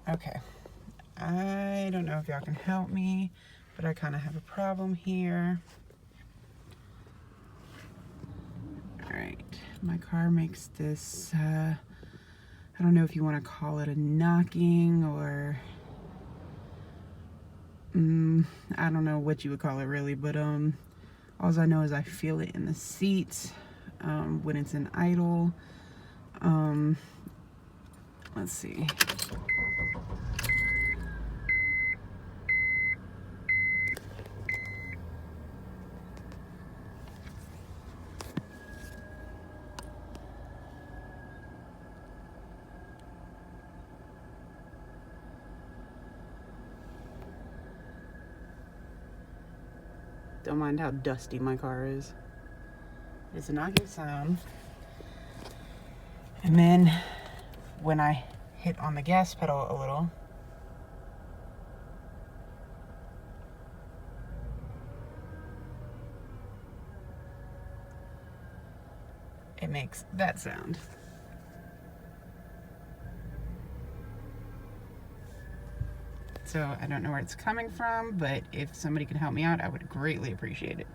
Okay, I don't know if y'all can help me, but I kind of have a problem here. All right, my car makes this, I don't know if you want to call it a knocking or, I don't know what you would call it really, but all I know is I feel it in the seat when it's in idle. Let's see. Don't mind how dusty my car is. It's a knocking sound. And then when I hit on the gas pedal a little, it makes that sound. So I don't know where it's coming from, but if somebody can help me out, I would greatly appreciate it.